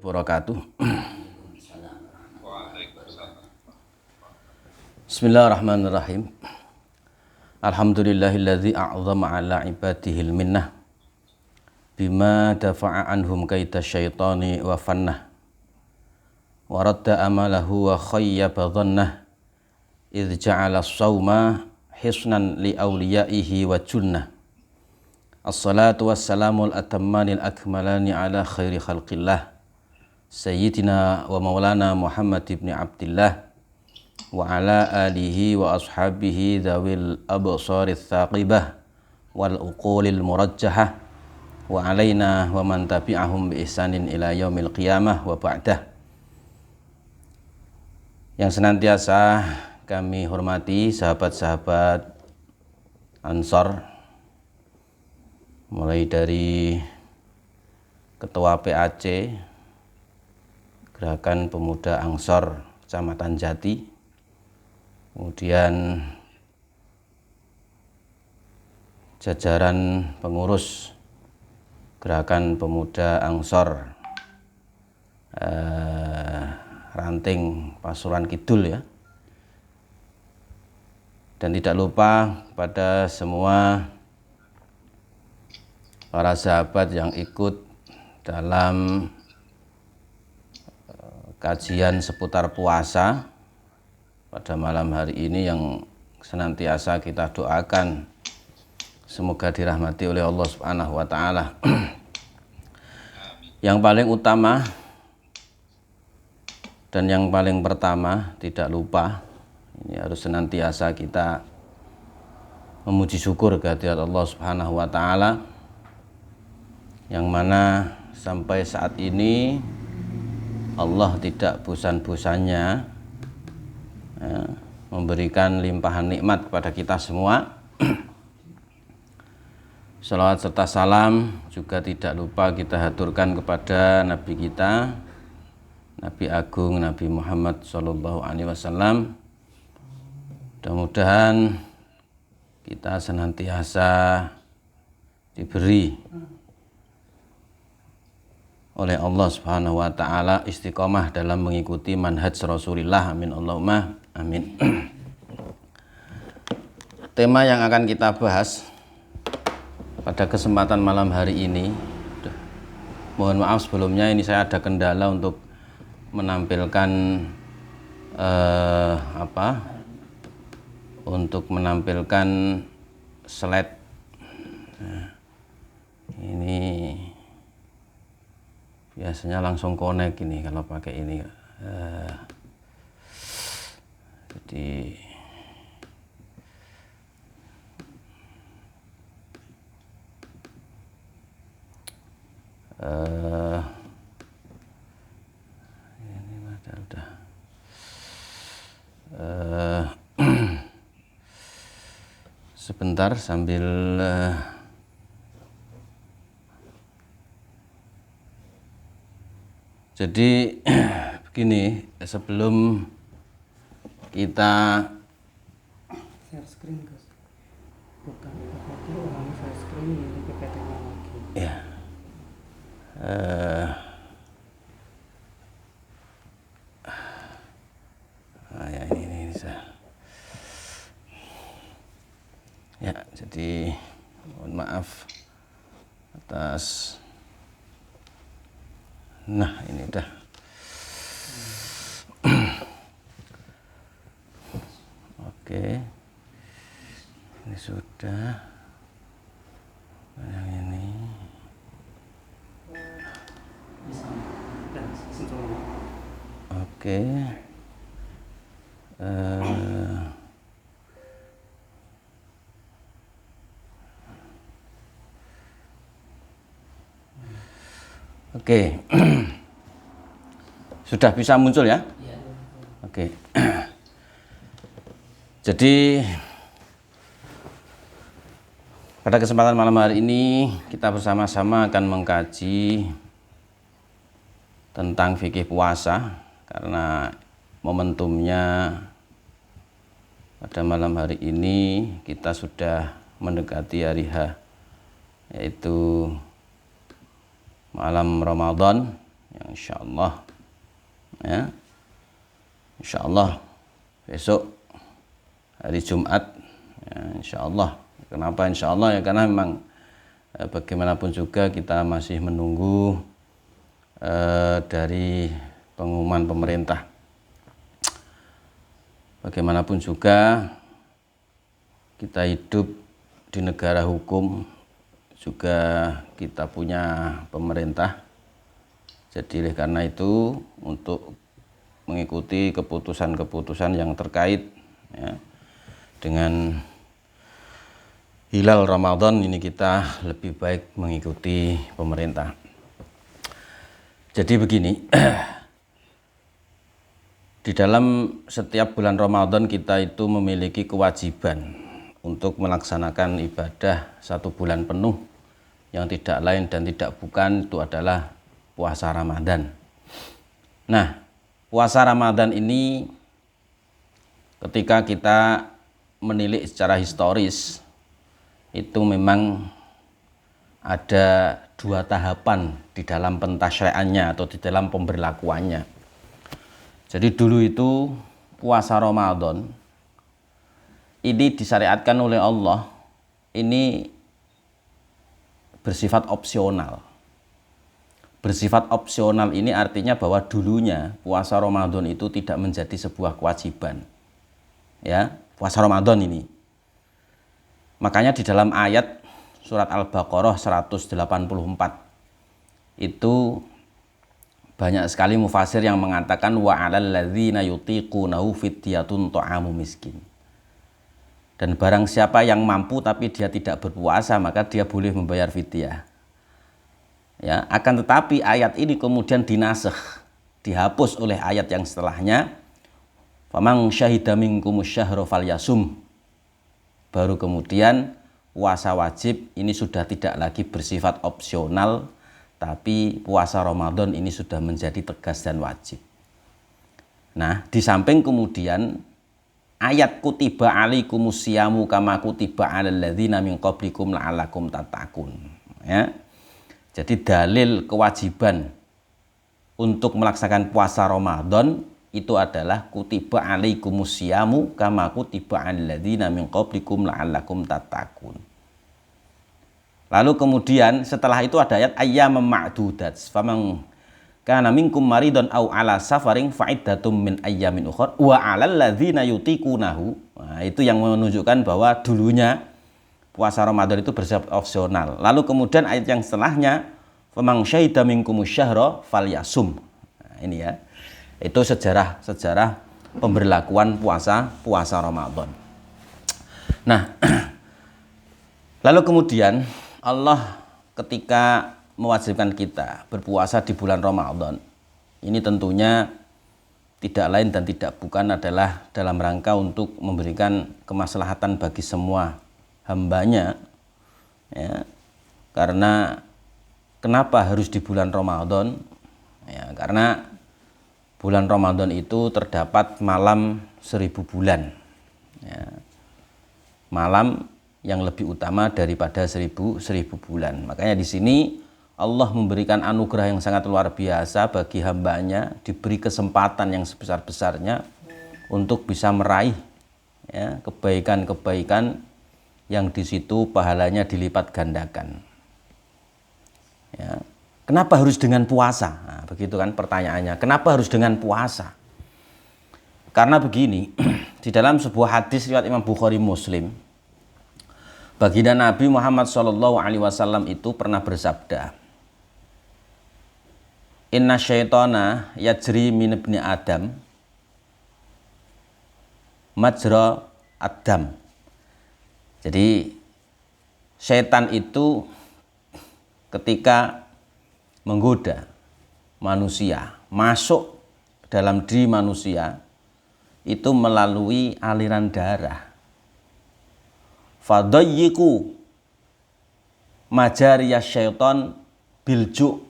wabarakatuh. Bismillahirrahmanirrahim. Alhamdulillahilladzi a'zama ala ibadihil minnah bima dafa'a anhum kaita syaitani wa fannah wa radda amalahu wa khayyaba dhannah idh ja'ala as-sawma hisnan li awliyaihi wa junnah. Assalatu wassalamul atammanil akmalani ala khairi khalqillah Sayyidina wa maulana Muhammad ibn Abdillah wa ala alihi wa ashabihi dhawil absarith thaqibah wal uqulil murajjahah wa alaina wa man tabi'ahum bi ihsanin ila yaumil qiyamah wa ba'dah. Yang senantiasa kami hormati sahabat-sahabat Ansor, mulai dari Ketua PAC Gerakan Pemuda Ansor Kecamatan Jati, kemudian jajaran pengurus Gerakan Pemuda Ansor Ranting Pasuruan Kidul ya, dan tidak lupa pada semua para sahabat yang ikut dalam kajian seputar puasa pada malam hari ini, yang senantiasa kita doakan semoga dirahmati oleh Allah Subhanahu wa taala. Yang paling utama dan yang paling pertama, tidak lupa, ini harus senantiasa kita memuji syukur kehadirat Allah Subhanahu wa taala, yang mana sampai saat ini Allah tidak bosan-bosannya memberikan limpahan nikmat kepada kita semua. Salawat serta salam juga tidak lupa kita haturkan kepada Nabi kita, Nabi Agung Nabi Muhammad SAW. Mudah-mudahan kita senantiasa diberi oleh Allah Subhanahu wa taala istiqomah dalam mengikuti manhaj Rasulullah. Amin Allahumma amin. Tema yang akan kita bahas pada kesempatan malam hari ini, mohon maaf sebelumnya, ini saya ada kendala untuk menampilkan untuk menampilkan slide. Nah, ini biasanya langsung connect ini kalau pakai ini. Jadi ini udah sebentar sambil jadi begini, sebelum kita share screen, Gus. Bukan PPT, orang share screen, ini PPT-nya lagi. Ya. Ya ini saya. Ya, jadi mohon maaf atas. Nah, ini dah. Oke. Ini sudah. Yang ini. Oke. Oke. Sudah bisa muncul ya? Oke. Jadi pada kesempatan malam hari ini kita bersama-sama akan mengkaji tentang fikih puasa, karena momentumnya pada malam hari ini kita sudah mendekati hari H, yaitu malam Ramadan yang insyaallah ya, insyaallah besok hari Jumat ya, insyaallah. Kenapa insyaallah ya, karena memang bagaimanapun juga kita masih menunggu dari pengumuman pemerintah. Bagaimanapun juga kita hidup di negara hukum, juga kita punya pemerintah. Jadi oleh karena itu untuk mengikuti keputusan-keputusan yang terkait ya, dengan hilal Ramadan ini, kita lebih baik mengikuti pemerintah. Jadi begini, di dalam setiap bulan Ramadan kita itu memiliki kewajiban untuk melaksanakan ibadah 1 bulan penuh, yang tidak lain dan tidak bukan itu adalah puasa Ramadan. Nah, puasa Ramadan ini ketika kita menilik secara historis itu memang ada 2 tahapan di dalam pentasyri'annya atau di dalam pemberlakuannya. Jadi dulu itu puasa Ramadan ini disyariatkan oleh Allah, ini bersifat opsional. Bersifat opsional ini artinya bahwa dulunya puasa Ramadan itu tidak menjadi sebuah kewajiban. Ya, puasa Ramadan ini. Makanya di dalam ayat surat Al-Baqarah 184 itu banyak sekali mufasir yang mengatakan wa 'alal ladzina yutiqunahu fidyatun ta'amu miskin. Dan barang siapa yang mampu tapi dia tidak berpuasa, maka dia boleh membayar fidyah. Ya, akan tetapi ayat ini kemudian dinasakh, dihapus oleh ayat yang setelahnya, faman syahida minkumus syahra falyasum. Baru kemudian puasa wajib ini sudah tidak lagi bersifat opsional, tapi puasa Ramadan ini sudah menjadi tegas dan wajib. Nah, di samping kemudian ayat kutiba alaikumus syamu kama kutiba alal ladzina min qablikum la'allakum tattaqun. Ya. Jadi dalil kewajiban untuk melaksanakan puasa Ramadan itu adalah kutiba alaikumus syamu kama kutiba alal ladzina min qablikum la'allakum tattaqun. Lalu kemudian setelah itu ada ayat ayyamam ma'dudat. Faman kana minkum maridun aw ala safarin fa'iddatum min ayyamin ukhra wa 'alal ladzina yutiqunahu. Nah, itu yang menunjukkan bahwa dulunya puasa Ramadan itu bersifat opsional. Lalu kemudian ayat yang setelahnya faman syahida minkumus syahra falyasum. Nah, ini ya. Itu sejarah pemberlakuan puasa Ramadan. Nah, lalu kemudian Allah ketika mewajibkan kita berpuasa di bulan Ramadan, ini tentunya tidak lain dan tidak bukan adalah dalam rangka untuk memberikan kemaslahatan bagi semua hambanya. Ya, karena kenapa harus di bulan Ramadan? Ya, karena bulan Ramadan itu terdapat malam 1000 bulan. Ya, malam yang lebih utama daripada 1000 bulan. Makanya di sini Allah memberikan anugerah yang sangat luar biasa bagi hambanya, diberi kesempatan yang sebesar-besarnya untuk bisa meraih ya, kebaikan-kebaikan yang di situ pahalanya dilipat gandakan. Ya. Kenapa harus dengan puasa? Nah, begitu kan pertanyaannya. Kenapa harus dengan puasa? Karena begini, di dalam sebuah hadis riwayat Imam Bukhari Muslim, baginda Nabi Muhammad SAW itu pernah bersabda, inna syaitana yajri min ibni Adam majra ad-dam. Jadi syaitan itu ketika menggoda manusia masuk dalam diri manusia itu melalui aliran darah. Fadayyiku majariyas syaiton bilju,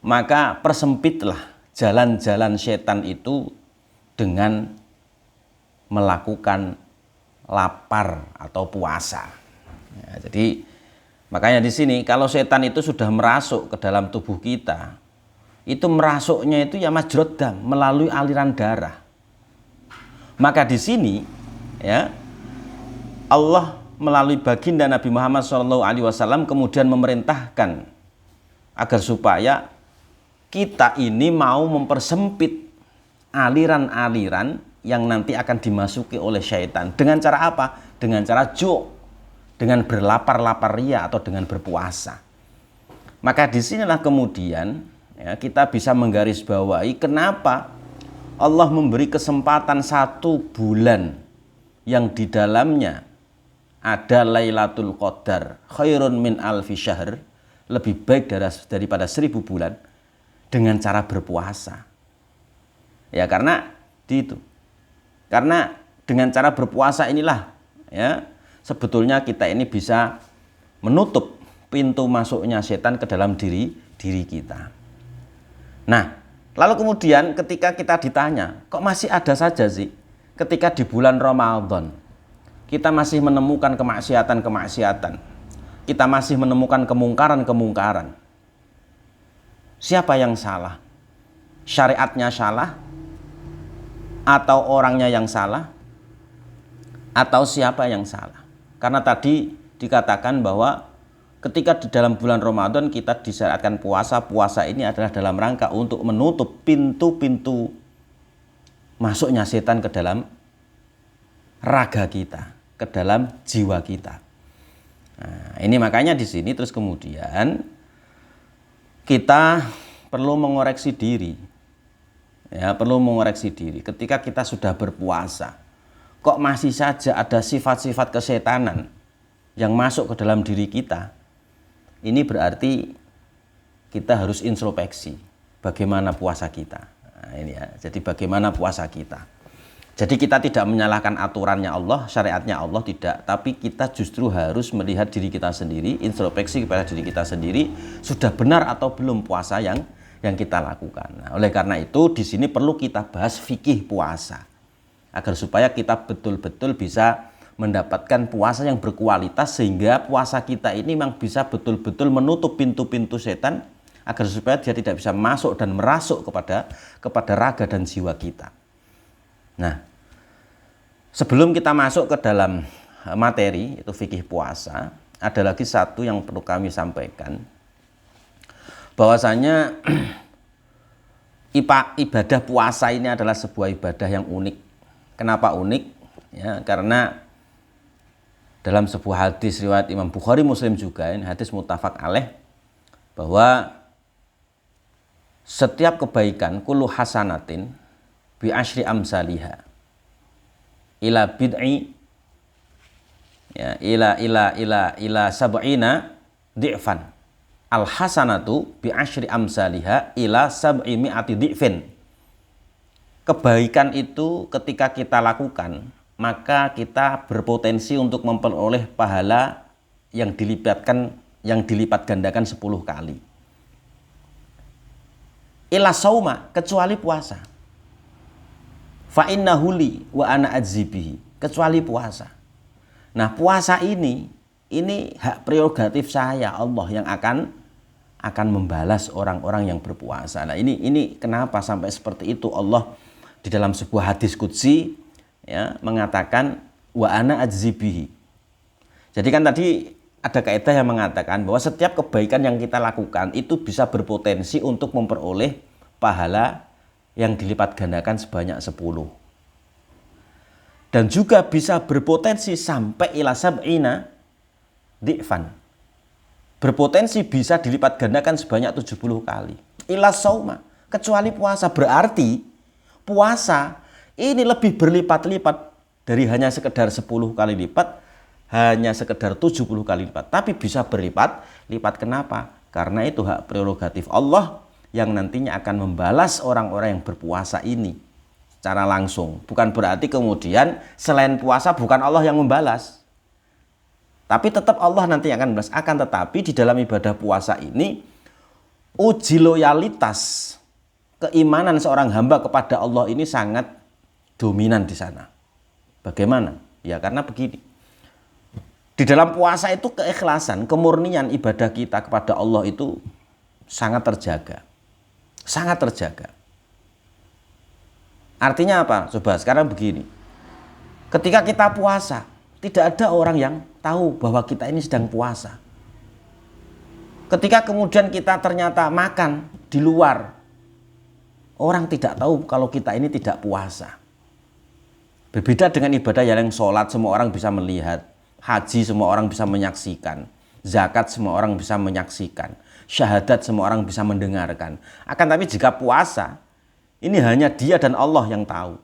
maka persempitlah jalan-jalan syaitan itu dengan melakukan lapar atau puasa. Ya, jadi makanya di sini kalau setan itu sudah merasuk ke dalam tubuh kita, itu merasuknya itu ya majrad dam, melalui aliran darah. Maka di sini ya Allah melalui baginda Nabi Muhammad SAW kemudian memerintahkan agar supaya kita ini mau mempersempit aliran-aliran yang nanti akan dimasuki oleh syaitan. Dengan cara apa? Dengan cara dengan berlapar-lapar ria atau dengan berpuasa. Maka disinilah kemudian ya, kita bisa menggarisbawahi kenapa Allah memberi kesempatan 1 bulan yang di dalamnya ada Lailatul Qadar khairun min alfi syahr, lebih baik daripada 1000 bulan, dengan cara berpuasa. Ya karena dengan cara berpuasa inilah ya sebetulnya kita ini bisa menutup pintu masuknya setan ke dalam diri kita. Nah, lalu kemudian ketika kita ditanya, kok masih ada saja sih ketika di bulan Ramadan kita masih menemukan kemaksiatan-kemaksiatan, kita masih menemukan kemungkaran-kemungkaran. Siapa yang salah? Syariatnya salah? Atau orangnya yang salah? Atau siapa yang salah? Karena tadi dikatakan bahwa ketika di dalam bulan Ramadan kita disyariatkan puasa ini adalah dalam rangka untuk menutup pintu-pintu masuknya setan ke dalam raga kita, ke dalam jiwa kita. Nah, ini makanya di sini terus kemudian kita perlu mengoreksi diri. Ya, perlu mengoreksi diri. Ketika kita sudah berpuasa, kok masih saja ada sifat-sifat kesetanan yang masuk ke dalam diri kita? Ini berarti kita harus introspeksi bagaimana puasa kita. Nah, ini ya. Jadi bagaimana puasa kita. Jadi kita tidak menyalahkan aturannya Allah, syariatnya Allah, tidak. Tapi kita justru harus melihat diri kita sendiri, introspeksi kepada diri kita sendiri, sudah benar atau belum puasa yang kita lakukan. Nah, oleh karena itu di sini perlu kita bahas fikih puasa agar supaya kita betul-betul bisa mendapatkan puasa yang berkualitas sehingga puasa kita ini memang bisa betul-betul menutup pintu-pintu setan agar supaya dia tidak bisa masuk dan merasuk kepada raga dan jiwa kita. Nah, sebelum kita masuk ke dalam materi itu fikih puasa, ada lagi satu yang perlu kami sampaikan. Bahwasanya ibadah puasa ini adalah sebuah ibadah yang unik. Kenapa unik? Ya, karena dalam sebuah hadis riwayat Imam Bukhari Muslim juga, ini hadis muttafaq alaih, bahwa setiap kebaikan kullu hasanatin bi asyri amsaliha ila bid'i ya ila sab'ina di'fan. Al hasanatu bi asyri amsaliha ila sab'i mi'ati di'fin. Kebaikan itu ketika kita lakukan, maka kita berpotensi untuk memperoleh pahala yang dilipat gandakan 10 kali. Ila sauma, kecuali puasa. Fa innahu li wa ana adzibihi, kecuali puasa. Nah, puasa ini hak prerogatif saya, Allah yang akan membalas orang-orang yang berpuasa. Nah, ini kenapa sampai seperti itu? Allah di dalam sebuah hadis qudsi ya mengatakan wa ana adzibihi. Jadi kan tadi ada kaidah yang mengatakan bahwa setiap kebaikan yang kita lakukan itu bisa berpotensi untuk memperoleh pahala yang dilipat gandakan sebanyak 10. Dan juga bisa berpotensi sampai ila sab'ina di'fan. Berpotensi bisa dilipat gandakan sebanyak 70 kali. Ila sauma, kecuali puasa. Berarti puasa ini lebih berlipat-lipat dari hanya sekedar 10 kali lipat, hanya sekedar 70 kali lipat. Tapi bisa berlipat-lipat. Kenapa? Karena itu hak prerogatif Allah yang nantinya akan membalas orang-orang yang berpuasa ini secara langsung. Bukan berarti kemudian selain puasa bukan Allah yang membalas. Tapi tetap Allah nanti yang akan membalas. Akan tetapi di dalam ibadah puasa ini uji loyalitas keimanan seorang hamba kepada Allah ini sangat dominan di sana. Bagaimana? Ya karena begini. Di dalam puasa itu keikhlasan, kemurnian ibadah kita kepada Allah itu sangat terjaga. sangat terjaga. Artinya apa? Coba sekarang begini. Ketika kita puasa, tidak ada orang yang tahu bahwa kita ini sedang puasa. Ketika kemudian kita ternyata makan di luar, orang tidak tahu kalau kita ini tidak puasa. Berbeda dengan ibadah yang sholat, semua orang bisa melihat. Haji, semua orang bisa menyaksikan. Zakat, semua orang bisa menyaksikan. Syahadat, semua orang bisa mendengarkan. Akan tapi jika puasa, ini hanya dia dan Allah yang tahu.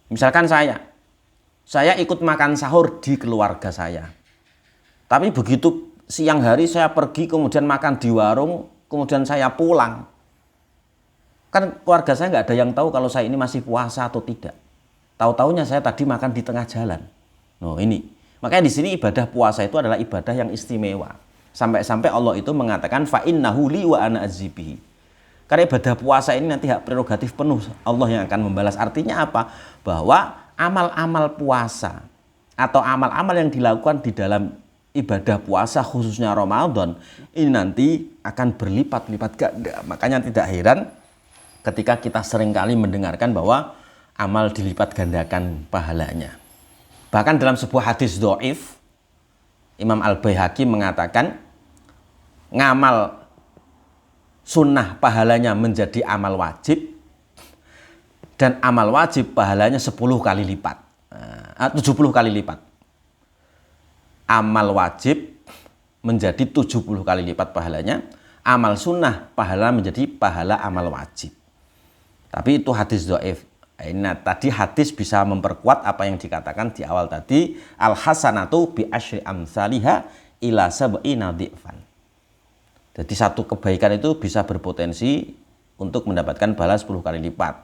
Misalkan saya ikut makan sahur di keluarga saya. Tapi begitu siang hari saya pergi kemudian makan di warung, kemudian saya pulang. Kan keluarga saya nggak ada yang tahu kalau saya ini masih puasa atau tidak. Tahu-taunya saya tadi makan di tengah jalan. Nah ini, makanya di sini ibadah puasa itu adalah ibadah yang istimewa. Sampai-sampai Allah itu mengatakan fa innahu li wa ana azibihi. Karena ibadah puasa ini nanti hak prerogatif penuh Allah yang akan membalas. Artinya apa? Bahwa amal-amal puasa atau amal-amal yang dilakukan di dalam ibadah puasa khususnya Ramadan ini nanti akan berlipat-lipat ganda. Makanya tidak heran ketika kita seringkali mendengarkan bahwa amal dilipat gandakan pahalanya. Bahkan dalam sebuah hadis dhaif, Imam Al-Baihaqi mengatakan ngamal sunnah pahalanya menjadi amal wajib, dan amal wajib pahalanya 10 kali lipat, 70 kali lipat. Amal wajib menjadi 70 kali lipat pahalanya, amal sunnah pahala menjadi pahala amal wajib. Tapi itu hadis dhaif. Nah, tadi hadis bisa memperkuat apa yang dikatakan di awal tadi, al hasanatu bi asyri amsalihha ila sab'ina dhi'fan. Jadi satu kebaikan itu bisa berpotensi untuk mendapatkan pahala 10 kali lipat.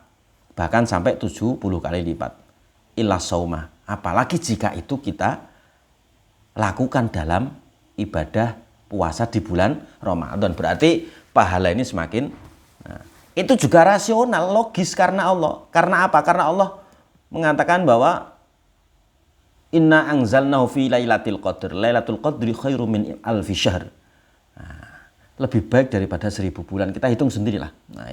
Bahkan sampai 70 kali lipat. Illa saumah. Apalagi jika itu kita lakukan dalam ibadah puasa di bulan Ramadan. Berarti pahala ini semakin. Nah, itu juga rasional, logis karena Allah. Karena apa? Karena Allah mengatakan bahwa inna anzalnahu fi lailatul qadr. Lailatul qadri khairum min alfi syahr. Lebih baik daripada 1000 bulan. Kita hitung sendirilah. Nah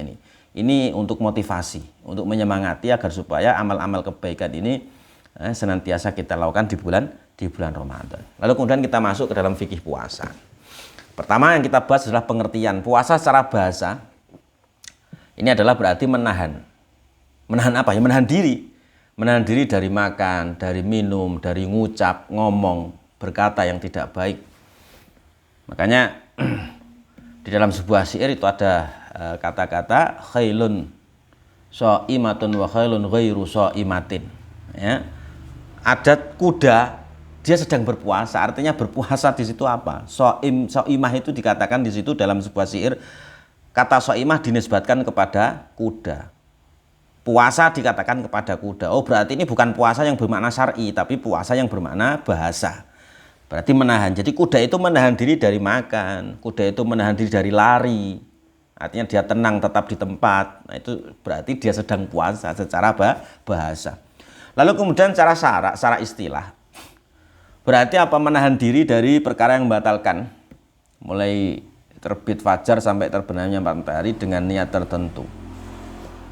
ini untuk motivasi, untuk menyemangati agar supaya amal-amal kebaikan ini senantiasa kita lakukan di bulan Ramadan. Lalu kemudian kita masuk ke dalam fikih puasa. Pertama yang kita bahas adalah pengertian puasa secara bahasa. Ini adalah berarti menahan. Menahan apa ya? Menahan diri. Menahan diri dari makan, dari minum, dari ngucap, ngomong, berkata yang tidak baik. Makanya di dalam sebuah syair itu ada kata-kata khailun shaimatun wa khailun ghairu shaimatin. Ya. Ada kuda, dia sedang berpuasa. Artinya berpuasa di situ apa? Shaimah itu dikatakan di situ dalam sebuah syair, kata shaimah dinisbatkan kepada kuda. Puasa dikatakan kepada kuda. Oh, berarti ini bukan puasa yang bermakna syar'i, tapi puasa yang bermakna bahasa. Berarti menahan. Jadi kuda itu menahan diri dari makan, kuda itu menahan diri dari lari. Artinya dia tenang tetap di tempat. Nah, itu berarti dia sedang puasa secara bahasa. Lalu kemudian secara istilah. Berarti apa? Menahan diri dari perkara yang membatalkan. Mulai terbit fajar sampai terbenamnya matahari dengan niat tertentu.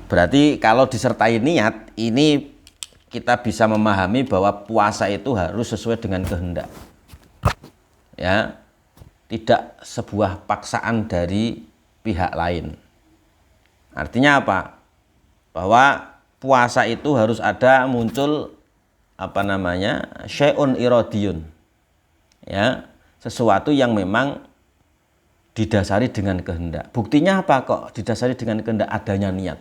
Berarti kalau disertai niat, ini kita bisa memahami bahwa puasa itu harus sesuai dengan kehendak. Ya, tidak sebuah paksaan dari pihak lain. Artinya apa? Bahwa puasa itu harus ada muncul syai'un iradiyun. Ya, sesuatu yang memang didasari dengan kehendak. Buktinya apa kok didasari dengan kehendak? Adanya niat.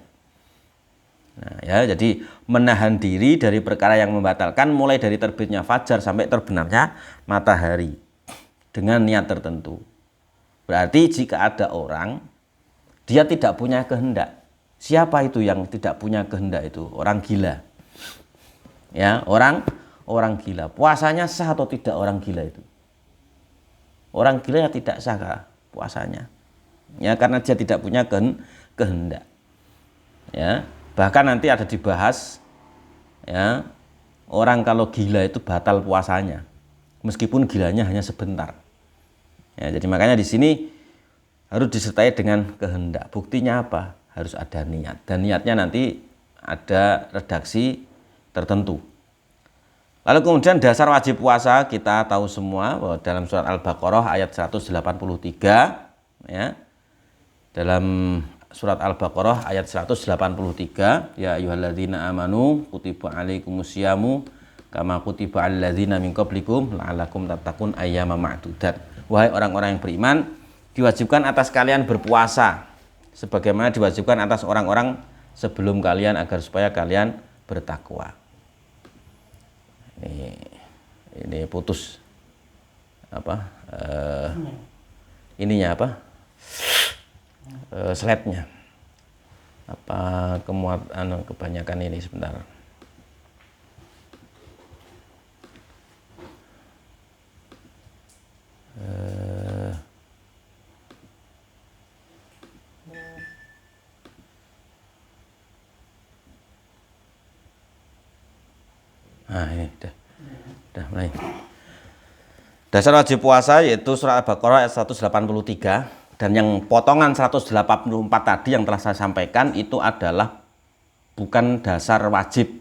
Nah, ya, jadi menahan diri dari perkara yang membatalkan mulai dari terbitnya fajar sampai terbenamnya matahari dengan niat tertentu. Berarti jika ada orang dia tidak punya kehendak. Siapa itu yang tidak punya kehendak itu? Orang gila. Ya, orang gila. Puasanya sah atau tidak orang gila itu? Orang gila ya tidak sah puasanya. Ya, karena dia tidak punya kehendak. Ya, bahkan nanti ada dibahas ya, orang kalau gila itu batal puasanya. Meskipun gilanya hanya sebentar. Ya, jadi makanya di sini harus disertai dengan kehendak. Buktinya apa? Harus ada niat. Dan niatnya nanti ada redaksi tertentu. Lalu kemudian dasar wajib puasa kita tahu semua bahwa dalam surat Al-Baqarah ayat 183 ya. Dalam surat Al-Baqarah ayat 183, ya ayyuhalladzina amanu kutiba alaikumusyamu kama kutiba alal ladzina min qablikum la'allakum tattaqun ayyama ma'dudat. Wahai orang-orang yang beriman, diwajibkan atas kalian berpuasa sebagaimana diwajibkan atas orang-orang sebelum kalian agar supaya kalian bertakwa. Ini putus apa? Ininya apa? Slide-nya. Apa kebanyakan ini sebentar. Nah ini udah mulai. Dasar wajib puasa yaitu surat Al-Baqarah ayat 183, dan yang potongan 184 tadi yang telah saya sampaikan itu adalah bukan dasar wajib.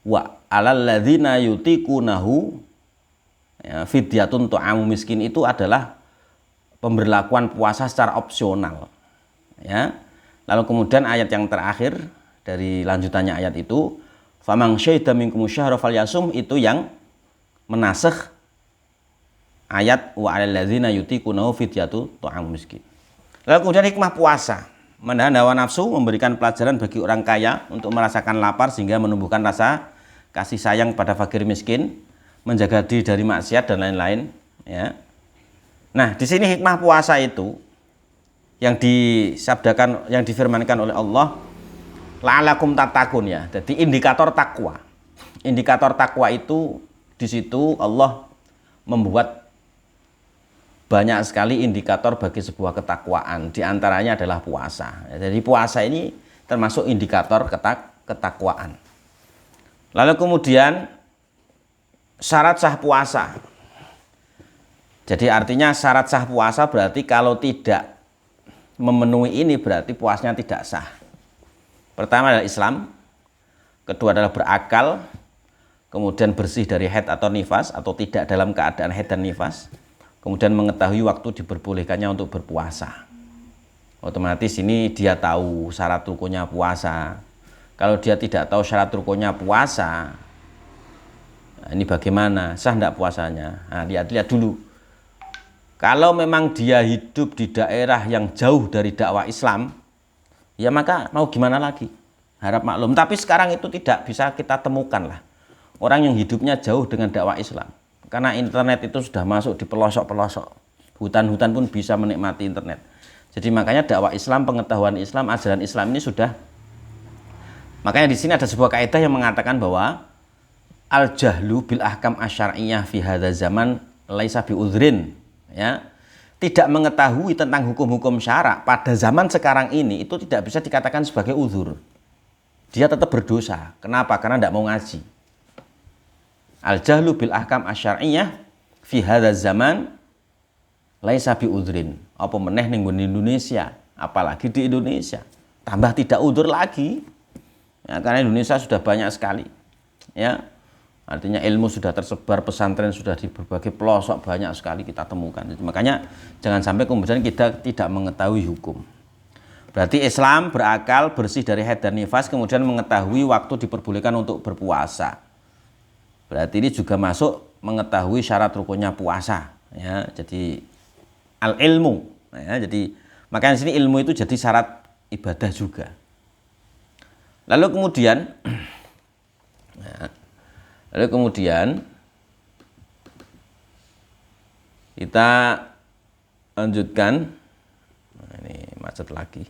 Wa alal ladzina yutiqunahu ya, fidyatun tu'amu miskin itu adalah pemberlakuan puasa secara opsional ya. Lalu kemudian ayat yang terakhir dari lanjutannya ayat itu, famang syahida minkum syahra falyasum, itu yang menasakh ayat wa 'alal ladzina yutiqunahu fidyatu tu'amu miskin. Lalu kemudian hikmah puasa, menahan hawa nafsu, memberikan pelajaran bagi orang kaya untuk merasakan lapar sehingga menumbuhkan rasa kasih sayang pada fakir miskin, menjaga diri dari maksiat dan lain-lain ya. Nah, di sini hikmah puasa itu yang disabdakan, yang difirmankan oleh Allah, la'alakum tattaqun ya. Jadi indikator takwa. Indikator takwa itu di situ Allah membuat banyak sekali indikator bagi sebuah ketakwaan. Di antaranya adalah puasa. Jadi puasa ini termasuk indikator ketakwaan. Lalu kemudian syarat sah puasa. Jadi artinya syarat sah puasa berarti kalau tidak memenuhi ini berarti puasanya tidak sah. Pertama adalah Islam, kedua adalah berakal, kemudian bersih dari haid atau nifas atau tidak dalam keadaan haid dan nifas, kemudian mengetahui waktu diperbolehkannya untuk berpuasa. Otomatis ini dia tahu syarat rukunnya puasa. Kalau dia tidak tahu syarat rukunnya puasa, nah ini bagaimana? Sah tidak puasanya? Nah, lihat dulu. Kalau memang dia hidup di daerah yang jauh dari dakwah Islam, ya maka mau gimana lagi? Harap maklum. Tapi sekarang itu tidak bisa kita temukan lah orang yang hidupnya jauh dengan dakwah Islam. Karena internet itu sudah masuk di pelosok-pelosok. Hutan-hutan pun bisa menikmati internet. Jadi makanya dakwah Islam, pengetahuan Islam, ajaran Islam ini sudah. Makanya di sini ada sebuah kaidah yang mengatakan bahwa al-jahlu bil ahkam asyariyah fi hadza zaman laisa bi udhrin. Ya. Tidak mengetahui tentang hukum-hukum syarak pada zaman sekarang ini itu tidak bisa dikatakan sebagai uzur. Dia tetap berdosa. Kenapa? Karena tidak mau ngaji. Al-jahlu bil ahkam asyariyah fi hadzal zaman laisa bi udhrin. Apa meneh ning Indonesia, apalagi di Indonesia. Tambah tidak udzur lagi. Ya, karena Indonesia sudah banyak sekali. Ya. Artinya ilmu sudah tersebar, pesantren sudah di berbagai pelosok banyak sekali kita temukan. Jadi, makanya jangan sampai kemudian kita tidak mengetahui hukum. Berarti Islam berakal, bersih dari haid dan nifas, kemudian mengetahui waktu diperbolehkan untuk berpuasa. Berarti ini juga masuk mengetahui syarat rukunnya puasa. Ya, jadi al-ilmu. Ya, jadi makanya di sini ilmu itu jadi syarat ibadah juga. Lalu kemudian kita lanjutkan. Nah, ini macet lagi.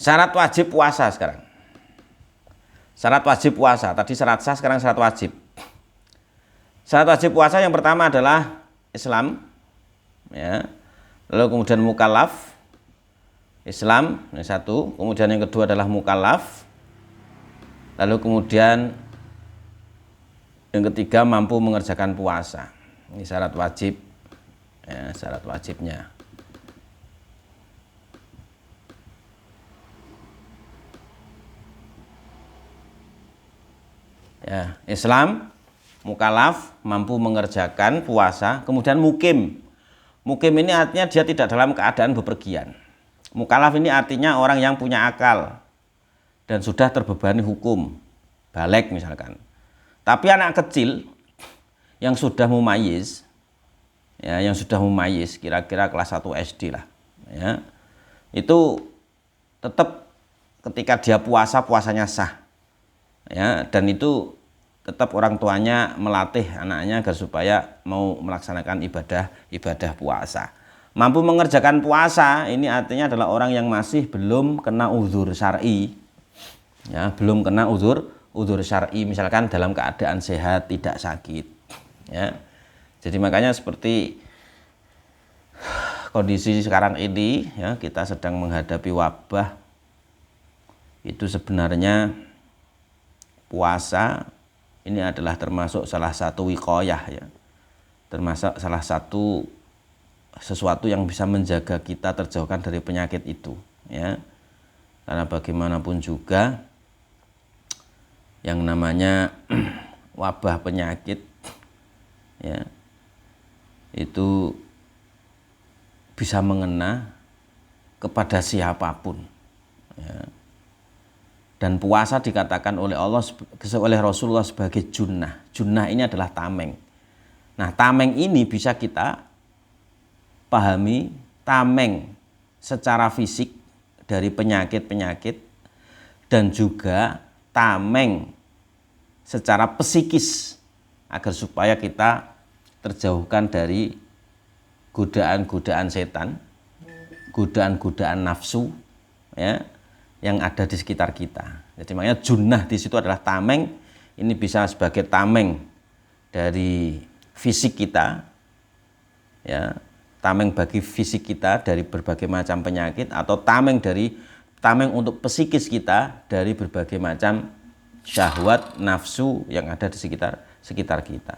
Syarat wajib puasa sekarang. Syarat wajib puasa. Tadi syarat sah, sekarang syarat wajib. Syarat wajib puasa yang pertama adalah Islam. Ya. Lalu kemudian mukallaf. Islam, ini satu. Kemudian yang kedua adalah mukallaf. Lalu kemudian yang ketiga mampu mengerjakan puasa. Ini syarat wajib, ya, syarat wajibnya. Ya, Islam mukallaf mampu mengerjakan puasa, kemudian mukim. Mukim ini artinya dia tidak dalam keadaan bepergian. Mukallaf ini artinya orang yang punya akal dan sudah terbebani hukum, baligh misalkan. Tapi anak kecil yang sudah mumayyiz, ya, yang sudah mumayyiz kira-kira kelas 1 SD lah, ya, itu tetap ketika dia puasa, puasanya sah, ya, dan itu tetap orang tuanya melatih anaknya agar supaya mau melaksanakan ibadah puasa. Mampu mengerjakan puasa ini artinya adalah orang yang masih belum kena uzur syar'i, ya, belum kena uzur syar'i, misalkan dalam keadaan sehat, tidak sakit, ya. Jadi makanya seperti kondisi sekarang ini, ya, kita sedang menghadapi wabah, itu sebenarnya puasa ini adalah termasuk salah satu wiqayah, ya, termasuk salah satu sesuatu yang bisa menjaga kita terjauhkan dari penyakit itu, ya. Karena bagaimanapun juga yang namanya wabah penyakit, ya, itu bisa mengena kepada siapapun, ya. Dan puasa dikatakan oleh Rasulullah sebagai junnah. Junnah ini adalah tameng. Nah, tameng ini bisa kita pahami, tameng secara fisik dari penyakit-penyakit, dan juga tameng secara psikis agar supaya kita terjauhkan dari godaan-godaan setan, godaan-godaan nafsu, ya, yang ada di sekitar kita. Jadi makanya junnah di situ adalah tameng. Ini bisa sebagai tameng dari fisik kita, ya, tameng bagi fisik kita dari berbagai macam penyakit, atau tameng untuk psikis kita dari berbagai macam syahwat, nafsu yang ada di sekitar kita.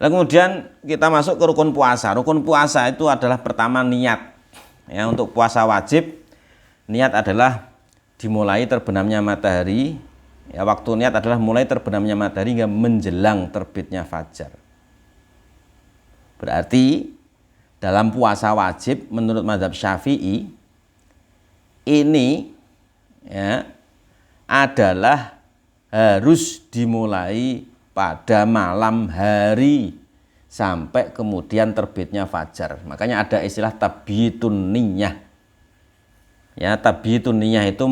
Lalu kemudian kita masuk ke rukun puasa. Rukun puasa itu adalah pertama niat. Ya, untuk puasa wajib, niat adalah dimulai terbenamnya matahari. Ya, waktu niat adalah mulai terbenamnya matahari hingga menjelang terbitnya fajar. Berarti dalam puasa wajib menurut mazhab Syafi'i ini, ya, adalah harus dimulai pada malam hari sampai kemudian terbitnya fajar. Makanya ada istilah tabyitun niyah. Ya, tabyitun niyah itu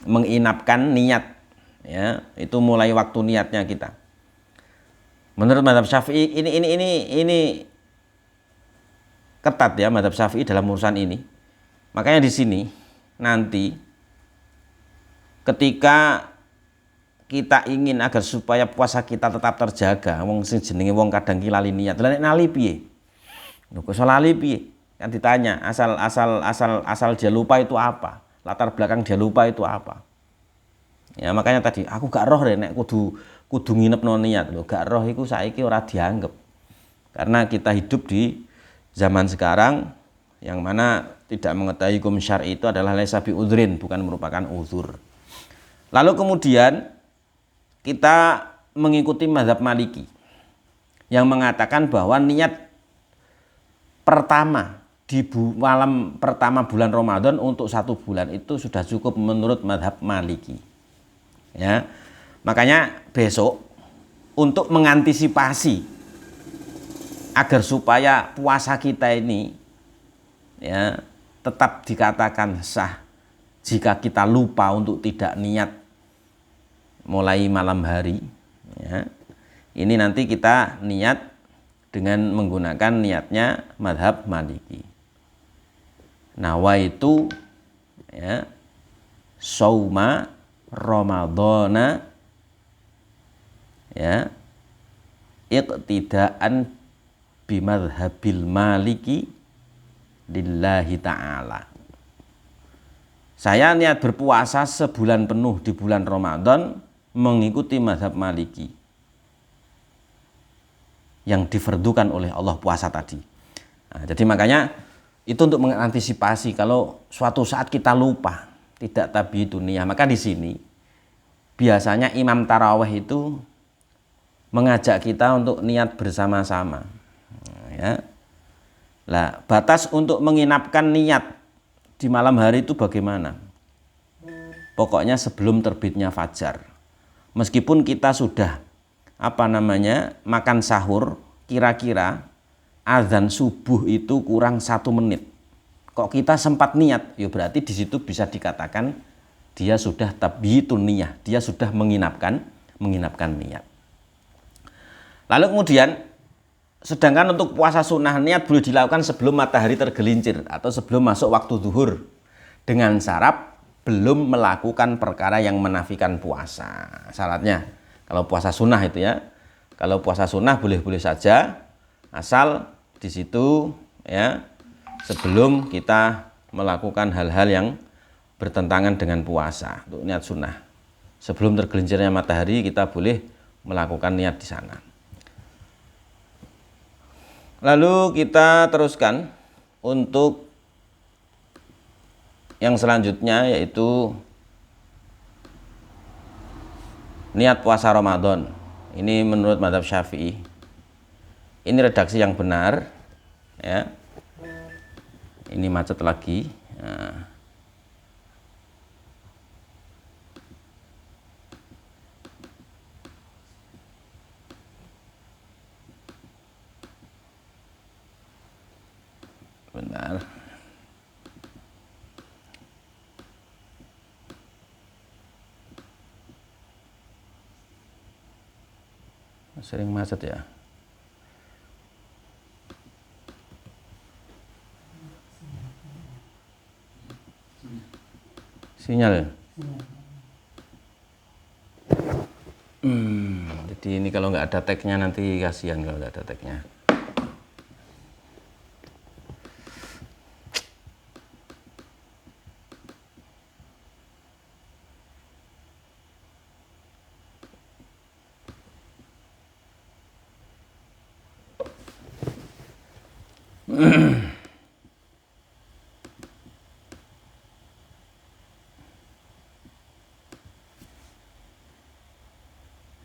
menginapkan niat, ya, itu mulai waktu niatnya kita. Menurut mazhab Syafi'i ini ketat, ya, mazhab Syafi'i dalam urusan ini. Makanya di sini nanti ketika kita ingin agar supaya puasa kita tetap terjaga, wong sing jenenge wong kadang ki lali niat. Lah nek nali piye? Lho kok lali piye? Kan ditanya, asal dia lupa itu apa? Latar belakang dia lupa itu apa? Ya, makanya tadi aku gak roh nek kudu nginepno niat. Lho, gak roh iku saiki ora dianggap. Karena kita hidup di zaman sekarang yang mana tidak mengetahui hukum syar'i itu adalah laisa bi udhrin, bukan merupakan uzur. Lalu kemudian kita mengikuti mazhab Maliki yang mengatakan bahwa niat pertama di malam pertama bulan Ramadan untuk 1 bulan itu sudah cukup menurut mazhab Maliki. Ya, makanya besok untuk mengantisipasi agar supaya puasa kita ini, ya, tetap dikatakan sah jika kita lupa untuk tidak niat mulai malam hari, ya, ini nanti kita niat dengan menggunakan niatnya mazhab Maliki. Nawaitu, ya, sauma Ramadhana, ya, iqtidaan bimadhabil Maliki lillahi ta'ala. Saya niat berpuasa sebulan penuh di bulan Ramadan mengikuti mazhab Maliki yang difardukan oleh Allah puasa tadi. Nah, jadi makanya itu untuk mengantisipasi kalau suatu saat kita lupa, tidak tabyitun niyah, maka di sini biasanya imam tarawih itu mengajak kita untuk niat bersama-sama. Ya. Lah, batas untuk menginapkan niat di malam hari itu bagaimana? Pokoknya sebelum terbitnya fajar. Meskipun kita sudah makan sahur, kira-kira azan subuh itu kurang 1 menit. Kok kita sempat niat, ya berarti di situ bisa dikatakan dia sudah tabyitun niyah, dia sudah menginapkan niat. Lalu kemudian, sedangkan untuk puasa sunnah niat boleh dilakukan sebelum matahari tergelincir atau sebelum masuk waktu zuhur dengan syarat belum melakukan perkara yang menafikan puasa. Syaratnya, kalau puasa sunnah itu ya, kalau puasa sunnah boleh-boleh saja, asal di situ ya sebelum kita melakukan hal-hal yang bertentangan dengan puasa untuk niat sunnah. Sebelum tergelincirnya matahari kita boleh melakukan niat di sana. Lalu kita teruskan untuk yang selanjutnya, yaitu niat puasa Ramadan. Ini menurut mazhab Syafi'i. Ini redaksi yang benar ya. Ini macet lagi. Nah. Bentar. Sering macet ya. Sinyal ya? Jadi ini kalau nggak ada tagnya nanti kasihan kalau nggak ada tagnya.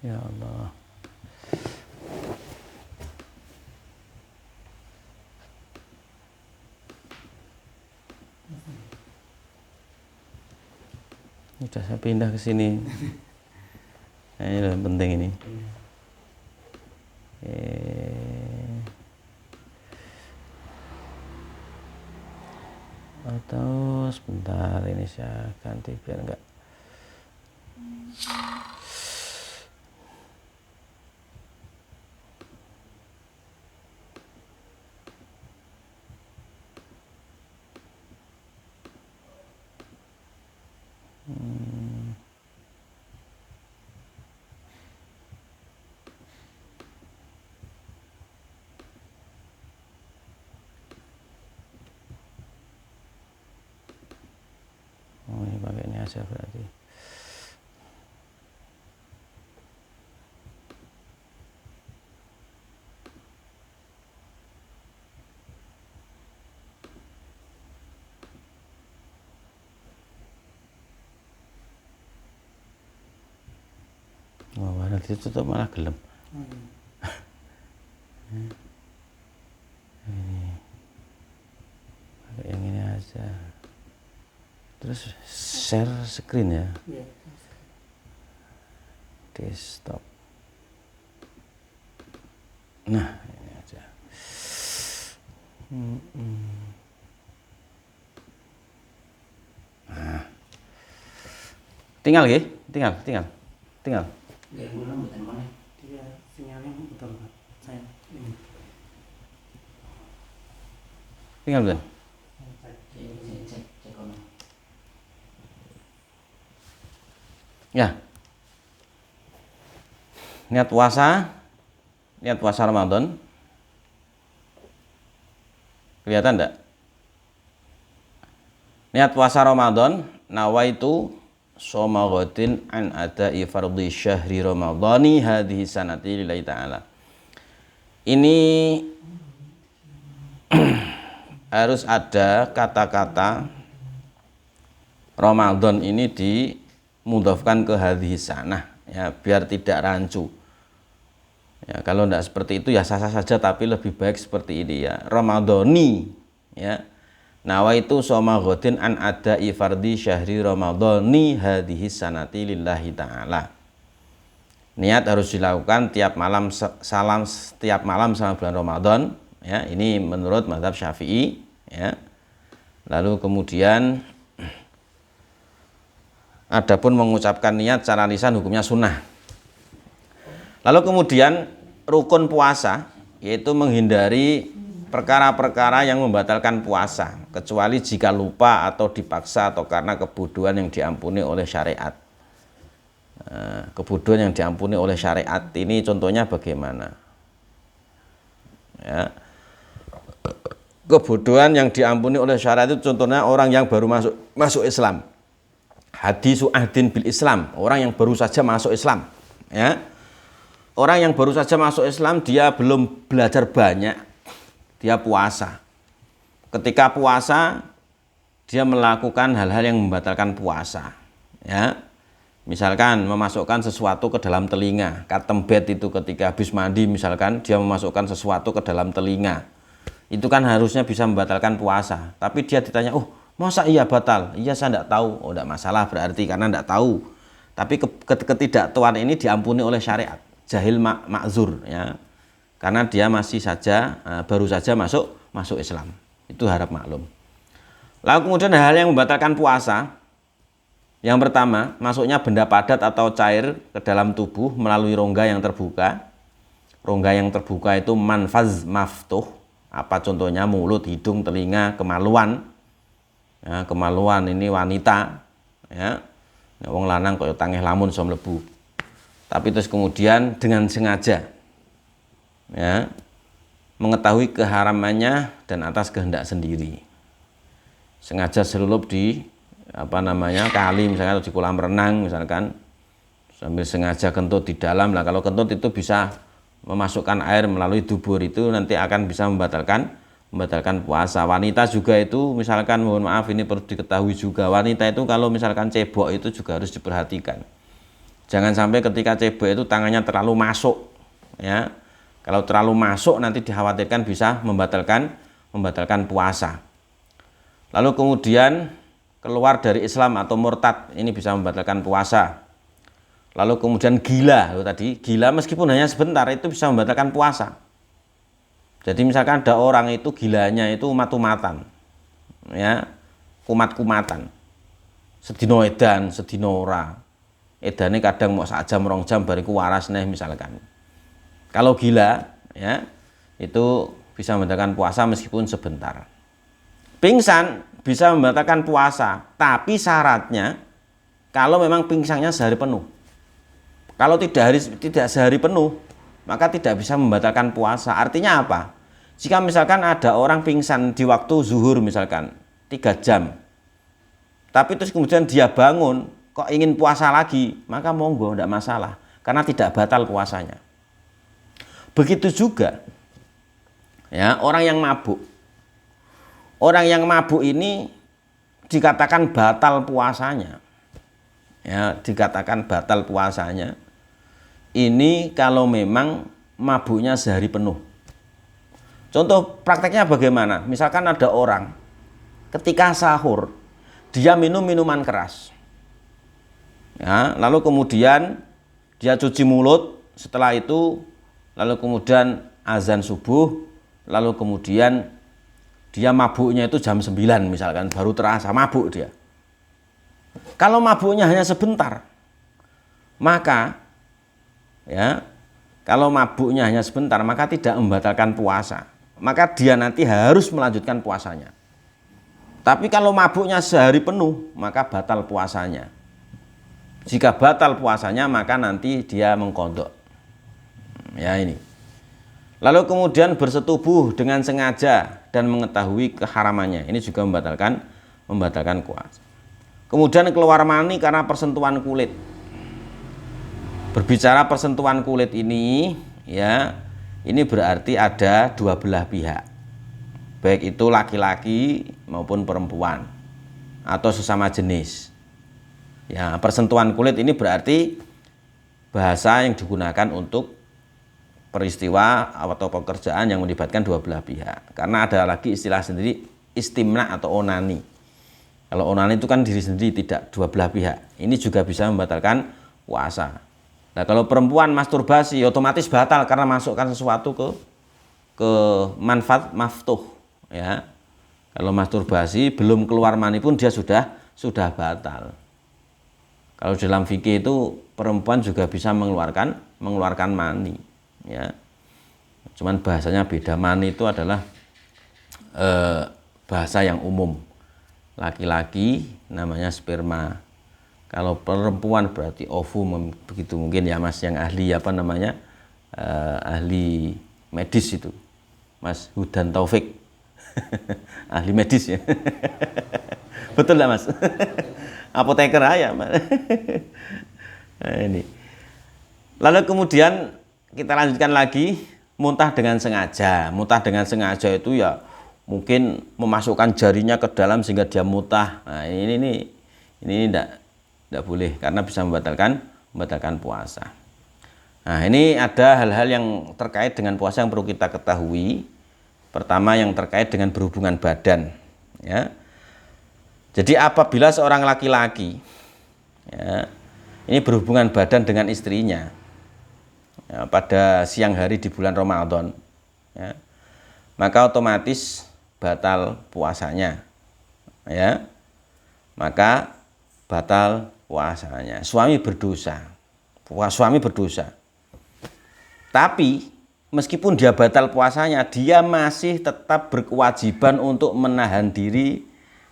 Ya Allah. Sudah saya pindah ke sini. Nah, ini yang penting ini. Atau sebentar ini saya ganti biar enggak. Oh, ini pakai ini aja berarti. Wah, warna ditutup malah gelem. Ini pakai yang ini aja. Terus share screen ya. Desktop. Nah, ini aja. Nah. Tinggal ya, tinggal. Dia sinyalnya betul Pak. Saya ini. Tinggal Ben. Cek. Ya. Niat puasa Ramadan. Kelihatan enggak? Niat puasa Ramadan, nawaitu shoma ghadin an ada'i fardhi syahri ramadhani hadhihi sanati lillahi ta'ala. Ini harus ada kata-kata Ramadan ini mudhafkan ke hadhihi sanah, ya, biar tidak rancu. Ya, kalau tidak seperti itu ya sah-sah saja, tapi lebih baik seperti ini ya. Ramadhani, ya. Nawaitu shoma ghadin an adai fardhi syahri ramadhani hadhihi sanati lillahi ta'ala. Niat harus dilakukan tiap malam setiap malam selama bulan Ramadan, ya. Ini menurut mazhab Syafi'i, ya. Lalu kemudian adapun mengucapkan niat secara lisan hukumnya sunnah. Lalu kemudian rukun puasa, yaitu menghindari perkara-perkara yang membatalkan puasa, kecuali jika lupa atau dipaksa atau karena kebodohan yang diampuni oleh syariat. Kebodohan yang diampuni oleh syariat ini contohnya bagaimana? Ya. Kebodohan yang diampuni oleh syariat itu contohnya orang yang baru masuk Islam. Hadisu ahdin bil Islam, orang yang baru saja masuk Islam, ya. Orang yang baru saja masuk Islam, dia belum belajar banyak, dia puasa. Ketika puasa, dia melakukan hal-hal yang membatalkan puasa, ya. Misalkan memasukkan sesuatu ke dalam telinga, katembet itu ketika habis mandi misalkan dia memasukkan sesuatu ke dalam telinga. Itu kan harusnya bisa membatalkan puasa, tapi dia ditanya, "Oh, masa iya batal?" "Iya, saya tidak tahu." "Oh, tidak masalah berarti karena tidak tahu." Tapi ketidaktahuan ini diampuni oleh syariat. Jahil ma'zur, ya. Karena dia masih saja baru saja masuk Islam. Itu harap maklum. Lalu kemudian hal yang membatalkan puasa. Yang pertama, masuknya benda padat atau cair ke dalam tubuh melalui rongga yang terbuka. Rongga yang terbuka itu manfaz maftuh. Apa contohnya? Mulut, hidung, telinga, kemaluan. Ya, kemaluan ini wanita, ya. Wong lanang kaya tangeh lamun iso mlebu. Tapi terus kemudian dengan sengaja, ya, mengetahui keharamannya dan atas kehendak sendiri. Sengaja selulup di kali misalkan atau di kolam renang misalkan, sambil sengaja kentut di dalam. Lah kalau kentut itu bisa memasukkan air melalui dubur, itu nanti akan bisa membatalkan puasa. Wanita juga itu misalkan, mohon maaf ini perlu diketahui juga, wanita itu kalau misalkan cebok itu juga harus diperhatikan. Jangan sampai ketika cebok itu tangannya terlalu masuk, ya. Kalau terlalu masuk nanti dikhawatirkan bisa membatalkan puasa. Lalu kemudian keluar dari Islam atau murtad, ini bisa membatalkan puasa. Lalu kemudian gila, gila meskipun hanya sebentar itu bisa membatalkan puasa. Jadi misalkan ada orang itu gilanya itu umat-umatan, ya, kumat-kumatan, sedino edan, sedino ora, edane kadang mau sak jam 2 jam bariku waras nih misalkan. Kalau gila, ya, itu bisa membatalkan puasa meskipun sebentar. Pingsan bisa membatalkan puasa, tapi syaratnya kalau memang pingsannya sehari penuh. Kalau tidak sehari penuh, maka tidak bisa membatalkan puasa. Artinya apa? Jika misalkan ada orang pingsan di waktu zuhur misalkan 3 jam, tapi terus kemudian dia bangun kok ingin puasa lagi, maka monggo, tidak masalah, karena tidak batal puasanya. Begitu juga, ya, orang yang mabuk. Orang yang mabuk ini dikatakan batal puasanya, ya, dikatakan batal puasanya. Ini kalau memang mabuknya sehari penuh. Contoh prakteknya bagaimana? Misalkan ada orang ketika sahur dia minum minuman keras, ya, lalu kemudian dia cuci mulut, setelah itu lalu kemudian azan subuh, lalu kemudian dia mabuknya itu jam 9 misalkan, baru terasa mabuk dia. Kalau mabuknya hanya sebentar, maka, ya, kalau mabuknya hanya sebentar maka tidak membatalkan puasa, maka dia nanti harus melanjutkan puasanya. Tapi kalau mabuknya sehari penuh maka batal puasanya. Jika batal puasanya maka nanti dia mengqadha. Ya, ini. Lalu kemudian bersetubuh dengan sengaja dan mengetahui keharamannya, ini juga membatalkan puasa. Kemudian keluar mani karena persentuhan kulit. Berbicara persentuhan kulit ini, ya, ini berarti ada dua belah pihak, baik itu laki-laki maupun perempuan atau sesama jenis. Ya, persentuhan kulit ini berarti bahasa yang digunakan untuk peristiwa atau pekerjaan yang melibatkan dua belah pihak. Karena ada lagi istilah sendiri istimna atau onani. Kalau onani itu kan diri sendiri, tidak dua belah pihak. Ini juga bisa membatalkan puasa. Nah, kalau perempuan masturbasi otomatis batal karena masukkan sesuatu ke manfaat maftuh, ya. Kalau masturbasi belum keluar mani pun dia sudah batal. Kalau dalam fikih itu perempuan juga bisa mengeluarkan mani, ya. Cuman bahasanya beda. Mani itu adalah bahasa yang umum. Laki-laki namanya sperma. Kalau perempuan berarti ovum, begitu mungkin ya Mas, yang ahli apa namanya, ahli medis itu, Mas Hudan Taufik, ahli medis ya. Betul lah Mas? Apoteker aja Mas. Nah, ini. Lalu kemudian kita lanjutkan lagi, muntah dengan sengaja. Muntah dengan sengaja itu ya mungkin memasukkan jarinya ke dalam sehingga dia muntah. Nah, ini tidak boleh karena bisa membatalkan puasa. Nah, ini ada hal-hal yang terkait dengan puasa yang perlu kita ketahui. Pertama, yang terkait dengan berhubungan badan, ya. Jadi apabila seorang laki-laki, ya, ini berhubungan badan dengan istrinya, ya, pada siang hari di bulan Ramadan, ya, maka otomatis batal puasanya, ya. Maka batal puasanya. Suami berdosa. Suami berdosa. Tapi meskipun dia batal puasanya, dia masih tetap berkewajiban untuk menahan diri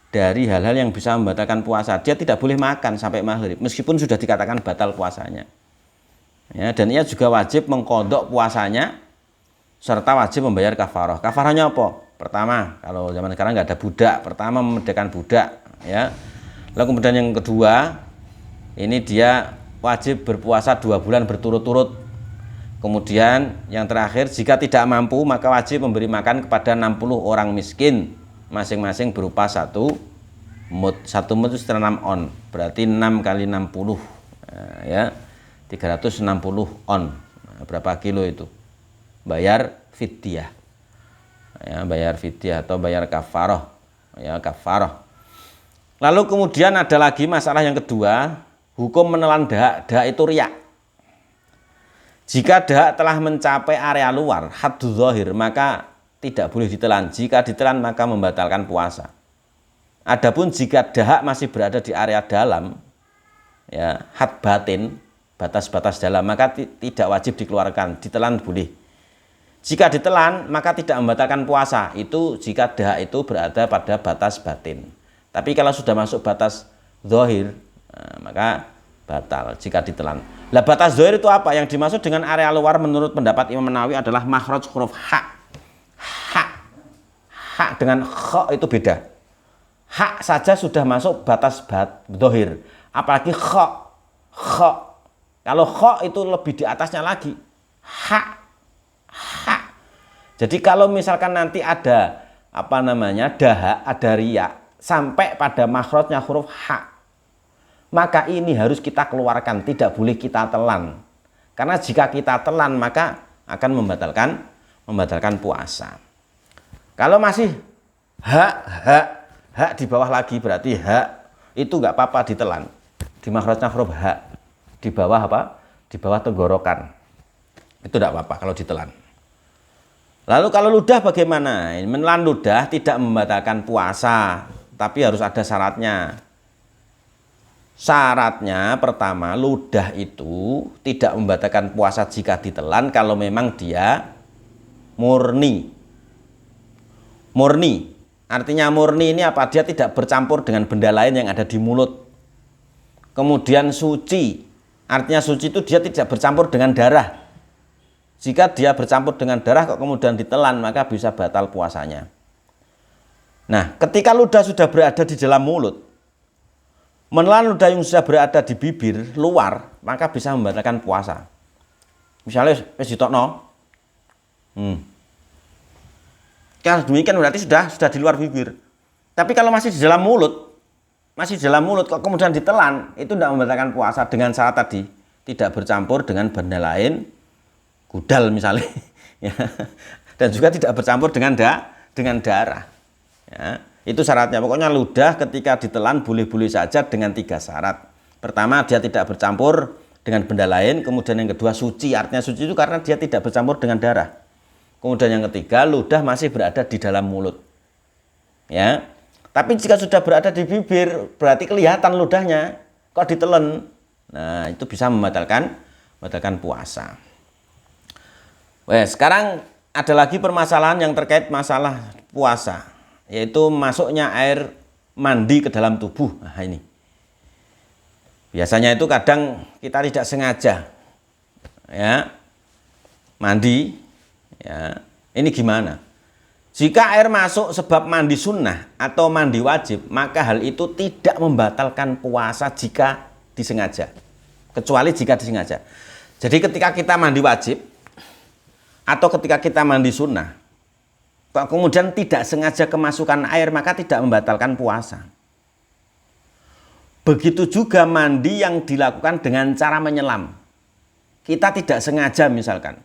dari hal-hal yang bisa membatalkan puasa. Dia tidak boleh makan sampai maghrib meskipun sudah dikatakan batal puasanya. Ya, dan ia juga wajib mengqadha puasanya serta wajib membayar kafarah. Kafarahnya apa? Pertama, kalau zaman sekarang nggak ada budak, pertama memerdekakan budak, ya. Lalu kemudian yang kedua, ini dia wajib berpuasa 2 bulan berturut-turut. Kemudian yang terakhir, jika tidak mampu maka wajib memberi makan kepada 60 orang miskin, masing-masing berupa 1 mud. 1 mud itu sekitar 6 on, berarti 6 kali 60, ya, 360 on. Nah, berapa kilo itu? Bayar fidyah, ya, bayar fidyah atau bayar kafarah, ya, kafarah. Lalu kemudian ada lagi masalah yang kedua, hukum menelan dahak. Dahak itu riak. Jika dahak telah mencapai area luar, hadduz zahir, maka tidak boleh ditelan. Jika ditelan maka membatalkan puasa. Adapun jika dahak masih berada di area dalam, ya, had batin, batas-batas dalam, maka tidak wajib dikeluarkan. Ditelan boleh. Jika ditelan maka tidak membatalkan puasa. Itu jika dahak itu berada pada batas batin. Tapi kalau sudah masuk batas zahir, nah, maka batal jika ditelan. Lah batas zahir itu apa? Yang dimaksud dengan area luar menurut pendapat Imam Nawawi adalah makhraj huruf ha. Ha dengan kha itu beda. Ha saja sudah masuk batas zahir. Apalagi kha. Kalau kha itu lebih di atasnya lagi. Ha. Jadi kalau misalkan nanti ada apa namanya dahak, ada riak sampai pada makhrajnya huruf ha, maka ini harus kita keluarkan, tidak boleh kita telan. Karena jika kita telan maka akan membatalkan puasa. Kalau masih ha di bawah lagi, berarti ha itu nggak apa-apa ditelan. Di makhrajnya huruf ha, di bawah apa? Di bawah tenggorokan. Itu tidak apa-apa kalau ditelan. Lalu kalau ludah bagaimana? Menelan ludah tidak membatalkan puasa, tapi harus ada syaratnya. Syaratnya pertama, ludah itu tidak membatalkan puasa jika ditelan kalau memang dia murni. Murni, artinya murni ini apa? Dia tidak bercampur dengan benda lain yang ada di mulut. Kemudian suci, artinya suci itu dia tidak bercampur dengan darah. Jika dia bercampur dengan darah kok kemudian ditelan, maka bisa batal puasanya. Nah, ketika ludah sudah berada di dalam mulut, menelan ludah yang sudah berada di bibir luar, maka bisa membatalkan puasa. Misalnya wis ditokno. Kalau demikian berarti sudah di luar bibir. Tapi kalau masih di dalam mulut, masih di dalam mulut kok kemudian ditelan, itu tidak membatalkan puasa dengan syarat tadi tidak bercampur dengan benda lain, gudal misalnya, ya. Dan juga tidak bercampur dengan darah. Ya. Itu syaratnya. Pokoknya ludah ketika ditelan boleh-boleh saja dengan 3 syarat. Pertama, dia tidak bercampur dengan benda lain. Kemudian yang kedua, suci. Artinya suci itu karena dia tidak bercampur dengan darah. Kemudian yang ketiga, ludah masih berada di dalam mulut. Ya. Tapi jika sudah berada di bibir, berarti kelihatan ludahnya. Kok ditelen? Nah, itu bisa membatalkan puasa. Sekarang ada lagi permasalahan yang terkait masalah puasa, yaitu masuknya air mandi ke dalam tubuh. Nah, ini. Biasanya itu kadang kita tidak sengaja ya mandi, ya. Ini gimana? Jika air masuk sebab mandi sunnah atau mandi wajib, maka hal itu tidak membatalkan puasa jika disengaja, kecuali jika disengaja. Jadi ketika kita mandi wajib atau ketika kita mandi sunnah, kemudian tidak sengaja kemasukan air, maka tidak membatalkan puasa. Begitu juga mandi yang dilakukan dengan cara menyelam. Kita tidak sengaja misalkan,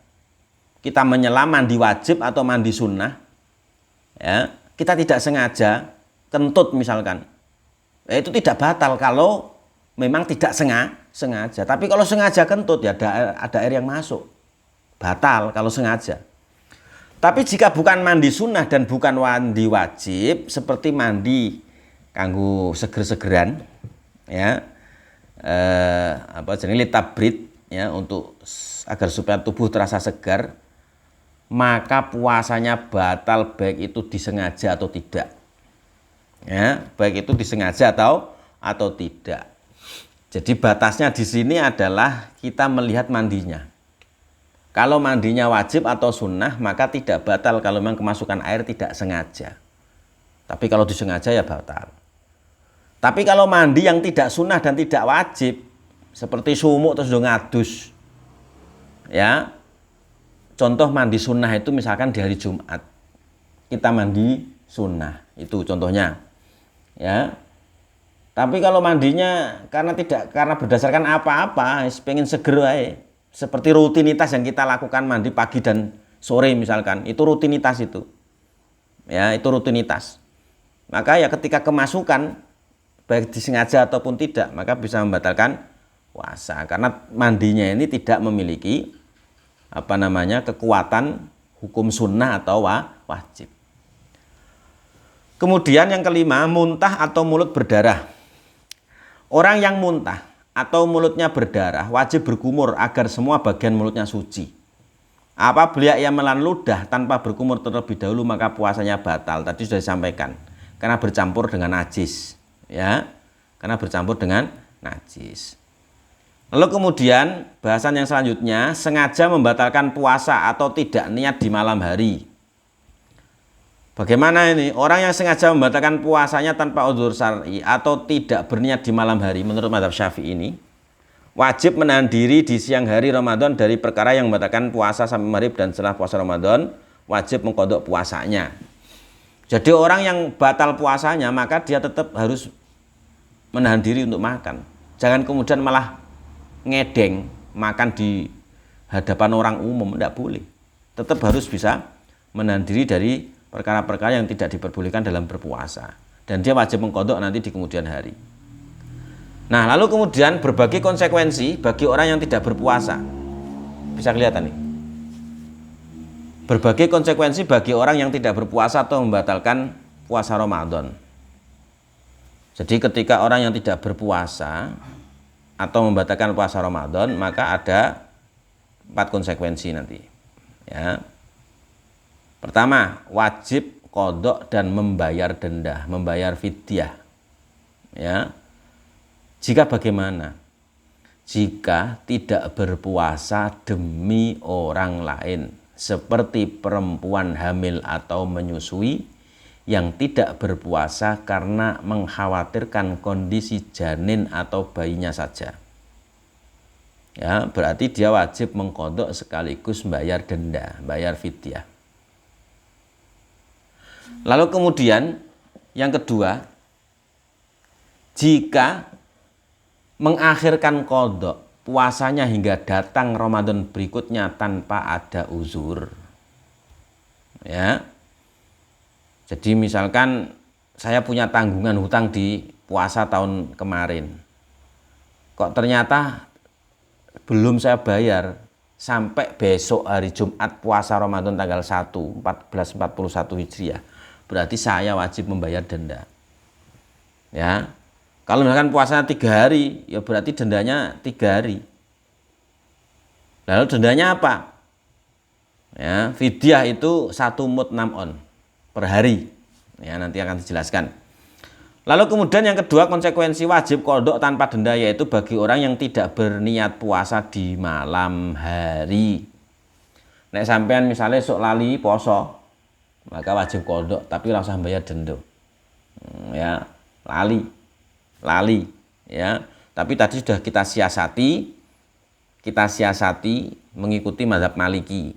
kita menyelam mandi wajib atau mandi sunnah, ya, kita tidak sengaja kentut misalkan, ya, itu tidak batal kalau memang tidak sengaja. Tapi kalau sengaja kentut, ya ada air yang masuk, batal kalau sengaja. Tapi jika bukan mandi sunnah dan bukan mandi wajib, seperti mandi kanggo seger-segeran, ya, jenis litabrit, ya, untuk agar supaya tubuh terasa segar, maka puasanya batal baik itu disengaja atau tidak. Ya, baik itu disengaja atau tidak. Jadi batasnya di sini adalah kita melihat mandinya. Kalau mandinya wajib atau sunnah, maka tidak batal kalau memang kemasukan air tidak sengaja. Tapi kalau disengaja ya batal. Tapi kalau mandi yang tidak sunnah dan tidak wajib, seperti sumuk terus ngadus, ya. Contoh mandi sunnah itu misalkan di hari Jumat, kita mandi sunnah, itu contohnya, ya. Tapi kalau mandinya karena berdasarkan apa-apa, pengen seger aja, seperti rutinitas yang kita lakukan mandi pagi dan sore misalkan, itu rutinitas itu, ya, itu rutinitas. Maka ya ketika kemasukan baik disengaja ataupun tidak, maka bisa membatalkan puasa karena mandinya ini tidak memiliki kekuatan hukum sunnah atau wajib. Kemudian yang kelima, muntah atau mulut berdarah. Orang yang muntah atau mulutnya berdarah wajib berkumur agar semua bagian mulutnya suci. Apabila ia menelan ludah tanpa berkumur terlebih dahulu, maka puasanya batal. Tadi sudah disampaikan, karena bercampur dengan najis, ya, karena bercampur dengan najis. Lalu kemudian bahasan yang selanjutnya, sengaja membatalkan puasa atau tidak niat di malam hari. Bagaimana ini? Orang yang sengaja membatalkan puasanya tanpa uzur syar'i atau tidak berniat di malam hari, menurut mazhab Syafi'i ini wajib menahan diri di siang hari Ramadan dari perkara yang membatalkan puasa sampai maghrib, dan setelah puasa Ramadan wajib mengqadha puasanya. Jadi orang yang batal puasanya maka dia tetap harus menahan diri untuk makan. Jangan kemudian malah ngedeng makan di hadapan orang umum, tidak boleh. Tetap harus bisa menahan diri dari perkara-perkara yang tidak diperbolehkan dalam berpuasa, dan dia wajib mengqadha nanti di kemudian hari. Nah, lalu kemudian berbagai konsekuensi bagi orang yang tidak berpuasa. Bisa kelihatan nih. Berbagai konsekuensi bagi orang yang tidak berpuasa atau membatalkan puasa Ramadan. Jadi ketika orang yang tidak berpuasa atau membatalkan puasa Ramadan, maka ada 4 konsekuensi nanti, ya. Pertama, wajib qadha dan membayar denda, membayar fidyah, ya. Jika bagaimana? Jika tidak berpuasa demi orang lain, seperti perempuan hamil atau menyusui yang tidak berpuasa karena mengkhawatirkan kondisi janin atau bayinya saja, ya, berarti dia wajib mengqadha sekaligus bayar denda, bayar fidyah. Lalu kemudian yang kedua, jika mengakhirkan qadha puasanya hingga datang Ramadan berikutnya tanpa ada uzur. Ya. Jadi misalkan saya punya tanggungan hutang di puasa tahun kemarin. Kok ternyata belum saya bayar sampai besok hari Jumat puasa Ramadan tanggal 1 1441 Hijriah. Berarti saya wajib membayar denda. Ya. Kalau misalkan puasanya 3 hari, ya berarti dendanya 3 hari. Lalu dendanya apa? Ya, fidyah itu 1 mud nam'on per hari. Ya, nanti akan dijelaskan. Lalu kemudian yang kedua, konsekuensi wajib qadha tanpa denda, yaitu bagi orang yang tidak berniat puasa di malam hari. Nek sampean misalnya sok lali poso, maka wajib qadha tapi ora usah bayar denda. Ya, lali ya, tapi tadi sudah kita siasati mengikuti mazhab Maliki.